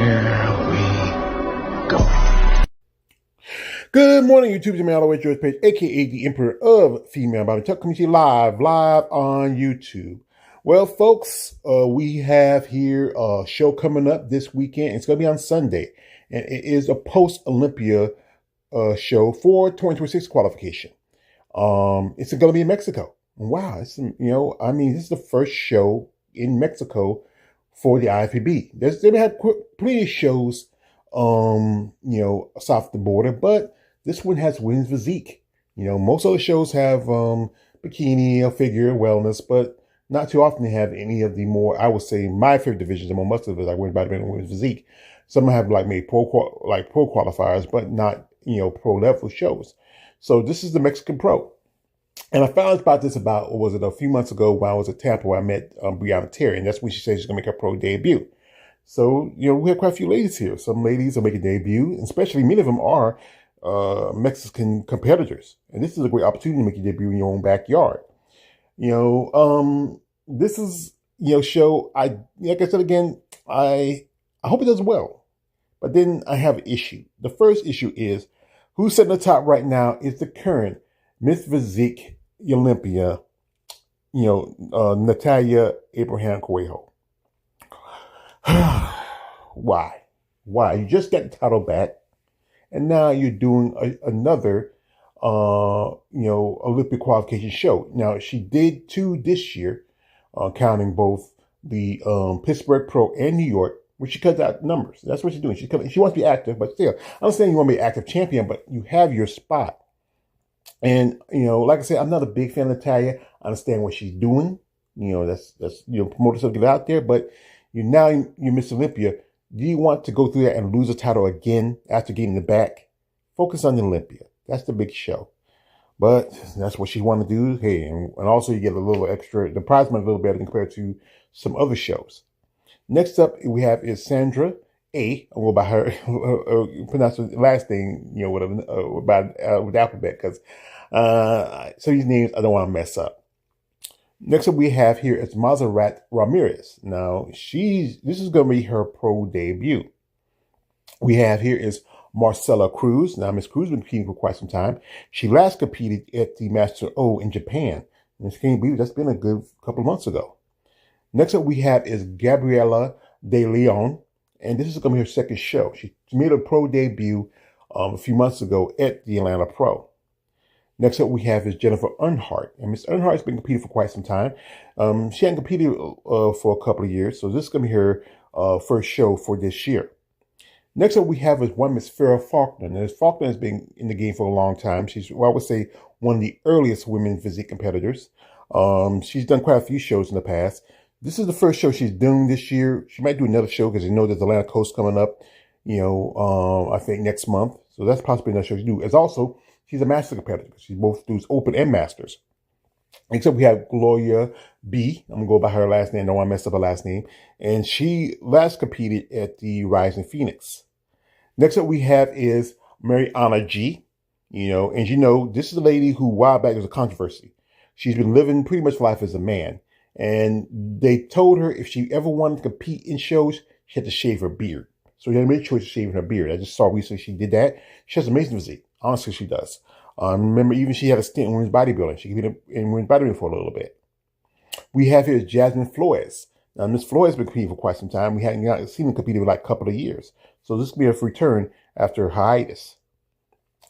Here we go. Good morning, YouTube. It's me, Always George Page, aka the Emperor of Female Body Talk, coming to you live on YouTube. Well, folks, we have here a show coming up this weekend. It's going to be on Sunday, and it is a post-Olympia show for 2026 qualification. It's going to be in Mexico. Wow, this is the first show in Mexico for the IFBB. They've had plenty of shows, south the border, but this one has women's physique. Most of the shows have bikini or figure wellness, but not too often they have any of the more, I would say, my favorite divisions. And most of it, like women's bodybuilding and women's physique. Some have like maybe pro qualifiers, but not pro level shows. So this is the Mexican Pro. And I found out about this a few months ago when I was at Tampa, where I met Brianna Terry, and that's when she said she's going to make her pro debut. So, we have quite a few ladies here. Some ladies are making debut, and especially many of them are Mexican competitors. And this is a great opportunity to make your debut in your own backyard. This is, show, like I said again, I hope it does well. But then I have an issue. The first issue is, who's sitting at the top right now is the current Miss Physique Olympia, Natalia Abraham Coelho. Why? You just got the title back, and now you're doing another, Olympic qualification show. Now, she did 2 this year, counting both the Pittsburgh Pro and New York, which she cuts out numbers. That's what she's doing. She wants to be active, but still, I understand you want to be an active champion, but you have your spot. And, like I said, I'm not a big fan of Natalia. I understand what she's doing. That's promote herself, get out there. But you're Miss Olympia. Do you want to go through that and lose a title again after getting the back? Focus on the Olympia. That's the big show. But that's what she wanted to do. Hey, and also you get a little extra, the prize money a little better compared to some other shows. Next up we have is Sandra A. I'm going by her pronounce her last name, with the alphabet, because some of these names I don't want to mess up. Next up we have here is Montserrat Ramirez. Now this is going to be her pro debut. We have here is Marcela Cruz. Now Miss Cruz has been competing for quite some time. She last competed at the Master O in Japan. And can you believe that's been a good couple of months ago. Next up we have is Gabriela De Leon. And this is going to be her second show. She made a pro debut a few months ago at the Atlanta Pro. Next up we have is Jennifer Earnhardt. And Miss Earnhardt has been competing for quite some time. She hadn't competed for a couple of years. So this is going to be her first show for this year. Next up we have is one Miss Farrah Faulkner. And Miss Faulkner has been in the game for a long time. She's, I would say, one of the earliest women physique competitors. She's done quite a few shows in the past. This is the first show she's doing this year. She might do another show because there's Atlanta Coast coming up, I think next month. So that's possibly another show she do. As also, she's a master competitor. She both does open and masters. Except we have Gloria B. I'm going to go by her last name. I don't want to mess up her last name. And she last competed at the Rising Phoenix. Next up we have is Mariana G. And this is a lady who, a while back, there was a controversy. She's been living pretty much life as a man. And they told her if she ever wanted to compete in shows, she had to shave her beard. So she had to make a choice of shaving her beard. I just saw recently she did that. She has amazing physique. Honestly, she does. Remember, even she had a stint in women's bodybuilding. She competed in women's bodybuilding for a little bit. We have here Jasmine Flores. Now, Miss Flores has been competing for quite some time. We hadn't seen her compete for like a couple of years. So this will be her return after hiatus.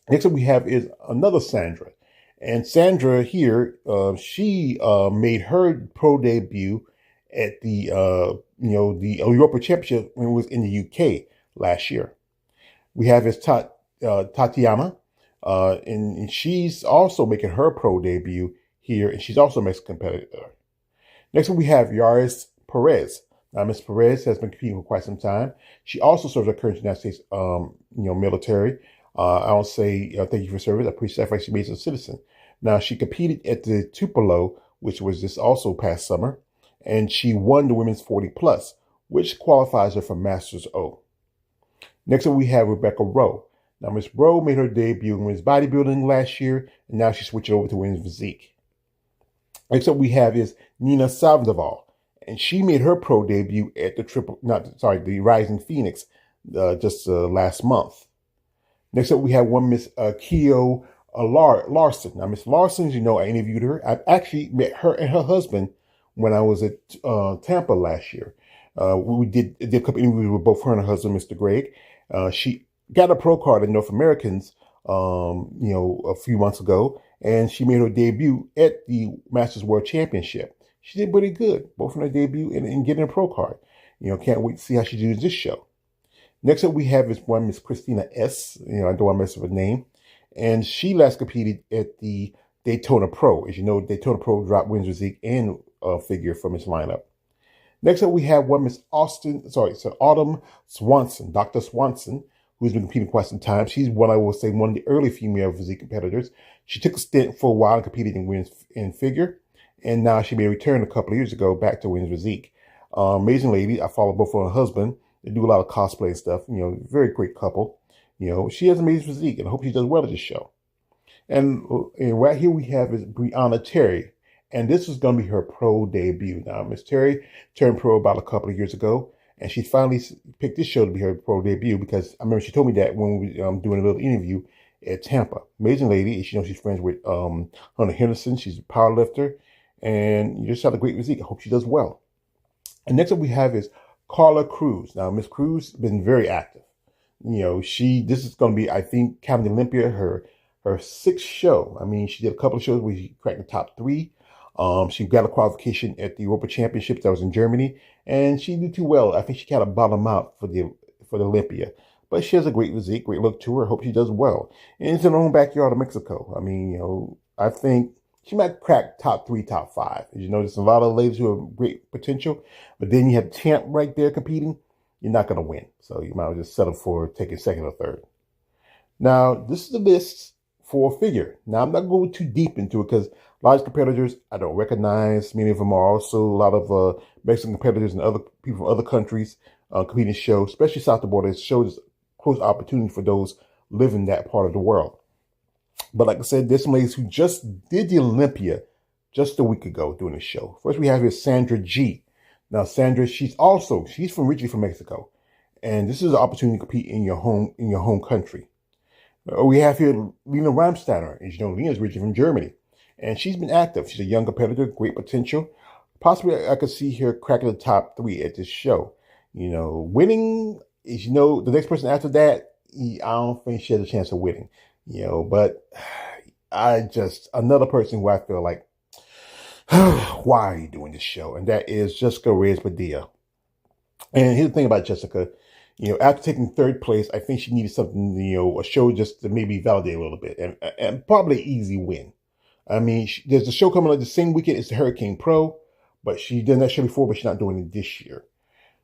Next up we have is another Sandra. And Sandra here, she made her pro debut at the the Europa Championship when it was in the UK last year. We have is Tatiana, and she's also making her pro debut here, and she's also a Mexican competitor. Next we have Yaris Perez. Now Miss Perez has been competing for quite some time. She also serves her current United States military. I want to say thank you for service. I appreciate that she made as a citizen. Now, she competed at the Tupelo, which was this also past summer, and she won the women's 40+, which qualifies her for Masters O. Next up, we have Rebecca Rowe. Now, Miss Rowe made her debut in women's bodybuilding last year, and now she's switching over to women's physique. Next up, we have is Nina Sandoval, and she made her pro debut at the Rising Phoenix just last month. Next up, we have one Miss Keo Larson. Now, Miss Larson, as you know, I interviewed her. I actually met her and her husband when I was at Tampa last year. We did a couple interviews with both her and her husband, Mr. Greg. She got a pro card in North Americans, a few months ago, and she made her debut at the Masters World Championship. She did pretty good, both in her debut and getting a pro card. Can't wait to see how she does this show. Next up, we have is one Miss Christina S. I don't want to mess with her name. And she last competed at the Daytona Pro. As you know, Daytona Pro dropped Winds Physique and figure from its lineup. Next up, we have one Miss Autumn Swanson, Dr. Swanson, who's been competing quite some time. She's one of the early female physique competitors. She took a stint for a while and competed in Winds in figure. And now she made a return a couple of years ago back to Winds Physique. Amazing lady. I follow both of her husband. They do a lot of cosplay and stuff. Very great couple. She has amazing physique, and I hope she does well at this show. And right here we have is Brianna Terry, and this is going to be her pro debut. Now, Miss Terry turned pro about a couple of years ago, and she finally picked this show to be her pro debut because I remember she told me that when we were doing a little interview at Tampa. Amazing lady. She's friends with Hunter Henderson. She's a power lifter, and you just have a great physique. I hope she does well. And next up we have is Carla Cruz. Now, Miss Cruz has been very active. This is going to be, I think, counting Olympia, her sixth show. I mean, she did a couple of shows where she cracked the top 3. She got a qualification at the Europa Championships that was in Germany, and she did too well. I think she kind of bottomed out for the Olympia. But she has a great physique, great look to her. Hope she does well. And it's in her own backyard of Mexico. I mean, I think she might crack top 3, top 5. As you know, there's a lot of ladies who have great potential, but then you have Champ right there competing. You're not going to win. So you might as well just settle for taking second or third. Now, this is the list for figure. Now, I'm not going too deep into it because a lot of competitors I don't recognize. Many of them are also a lot of Mexican competitors and other people from other countries competing shows, especially south of the border. It shows close opportunity for those living in that part of the world. But like I said, there's some ladies who just did the Olympia just a week ago doing the show. First, we have here Sandra G. Now, Sandra, she's originally from Mexico, and this is an opportunity to compete in your home country. We have here Lena Ramsteiner. As you know, Lena is originally from Germany, and she's been active. She's a young competitor, great potential. Possibly, I could see her cracking the top 3 at this show. Winning, as you know, the next person after that, I don't think she has a chance of winning. But another person who I feel like, why are you doing this show? And that is Jessica Reyes Padilla. And here's the thing about Jessica, after taking third place, I think she needed something, a show just to maybe validate a little bit and probably an easy win. I mean, there's a show coming up the same weekend. It's the Hurricane Pro, but she done that show before, but she's not doing it this year.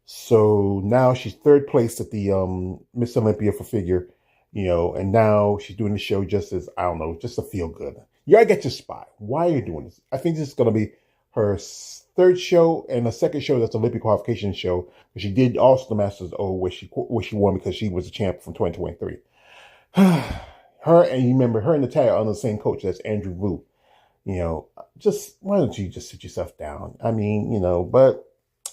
So now she's third place at the Miss Olympia for figure. And now she's doing the show just as, I don't know, just to feel good. You gotta get your spot. Why are you doing this? I think this is going to be her third show and a second show that's the Olympic qualification show. She did also the Masters where she won because she was a champ from 2023. Her and Natalia are on the same coach. That's Andrew Vu. Just why don't you just sit yourself down? I mean, but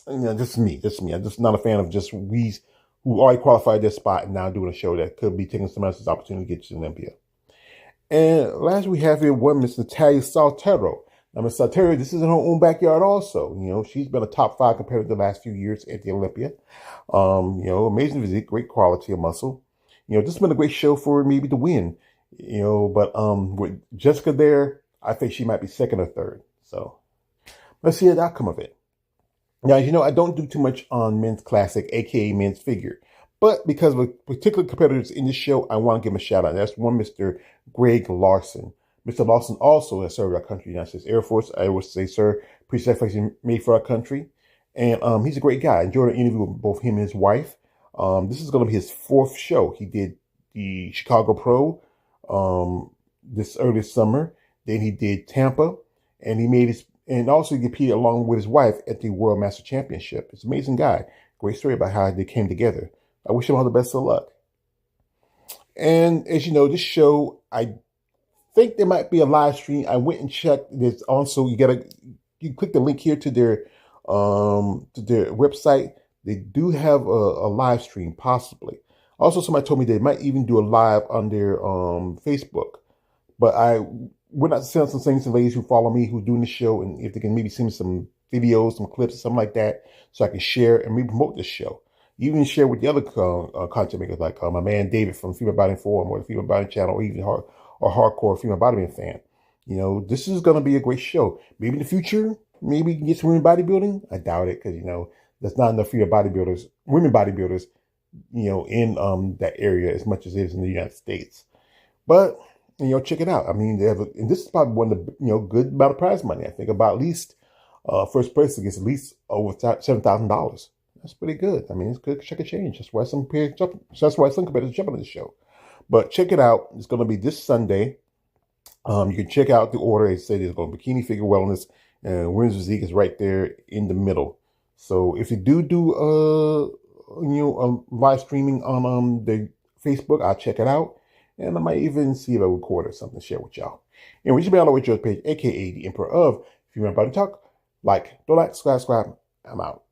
just me. I'm just not a fan of just we who already qualified their spot and now doing a show that could be taking someone else's opportunity to get to Olympia. And last we have here one Miss Natalia Saltero. Now, Miss Saltero, this is in her own backyard also. She's been a top 5 competitor the last few years at the Olympia. Amazing physique, great quality of muscle. This has been a great show for maybe to win. But with Jessica there, I think she might be second or third. So let's see the outcome of it. Now, I don't do too much on men's classic, aka men's figure. But because of particular competitors in this show, I want to give him a shout out. That's one Mr. Greg Larson. Mr. Larson also has served our country, United States Air Force. I always say, sir, appreciate the sacrifice you made for our country. And he's a great guy. I enjoyed an interview with both him and his wife. This is going to be his 4th show. He did the Chicago Pro this early summer. Then he did Tampa. And also he competed along with his wife at the World Master Championship. It's an amazing guy. Great story about how they came together. I wish him all the best of luck. And as you know, this show, I think there might be a live stream. I went and checked. There's also, you click the link here to their website. they do have a live stream, possibly. Also, somebody told me they might even do a live on their Facebook. But we're not selling some things to ladies who follow me who's doing the show, and if they can maybe send me some videos, some clips, something like that, so I can share and maybe promote this show. Even share with the other content makers, like my man David from Female Body Forum or the Female Body Channel, or even hardcore female bodybuilding fan. You know, this is going to be a great show. Maybe in the future, maybe we can get some women bodybuilding. I doubt it, because, you know, there's not enough female bodybuilders, women bodybuilders, you know, in that area as much as it is in the United States. But, you know, check it out. I mean, and this is probably one of the, you know, good amount of prize money. I think about at least first place gets at least over $7,000. That's pretty good. I mean, it's good check a change. That's why some competitors jump on this show. But check it out. It's going to be this Sunday. You can check out the order. It said it's going to be Bikini Figure Wellness, and Women's Physique is right there in the middle. So if you do live streaming on the Facebook, I'll check it out, and I might even see if I record or something to share with y'all. And we should be on the way to page, aka the Emperor of Female Body Talk. Like, don't like, subscribe. I'm out.